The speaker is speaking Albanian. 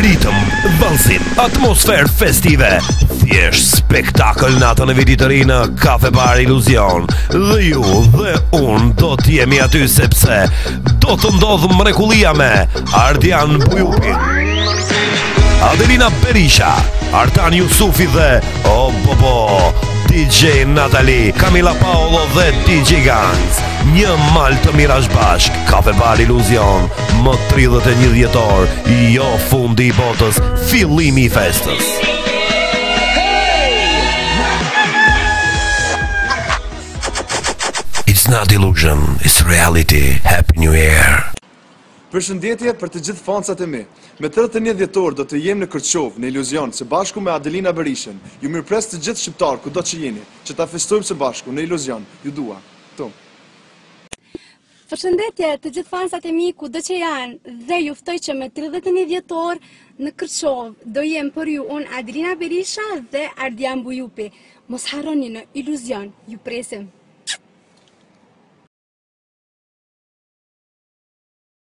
ritëm, vallësim, atmosferë festive, thjesht spektakël natën e vitit të ri në Kafe Bar Iluzion. Dhe ju dhe unë do t'jemi aty sepse do të ndodhë mrekullia me Ardian Bujupin, Adelina Berisha, Artan Jusufi dhe DJ Natali, Camila Paolo dhe DJ Gangs. Një mal të mirash bashk, Kafe Bar Iluzion, më 31 dhjetor, jo fundi i botës, fillimi i festës. It's not illusion, it's reality. Happy New Year. Përshëndetje për të gjithë fansat e mi. Me 31 dhjetor do të jem në Kërçov, në Iluzion, së bashku me Adelina Berishën. Ju mirëpres të gjithë shqiptar kudo që jeni, që ta festojmë së bashku në Iluzion. Ju dua. Përshëndetje të gjithë fansat e mi kudo që janë dhe ju ftoj që me 31 dhjetor në Kërçov do jem për ju unë Adelina Berisha dhe Ardian Bujupi. Mos harroni në Iluzion, ju presim.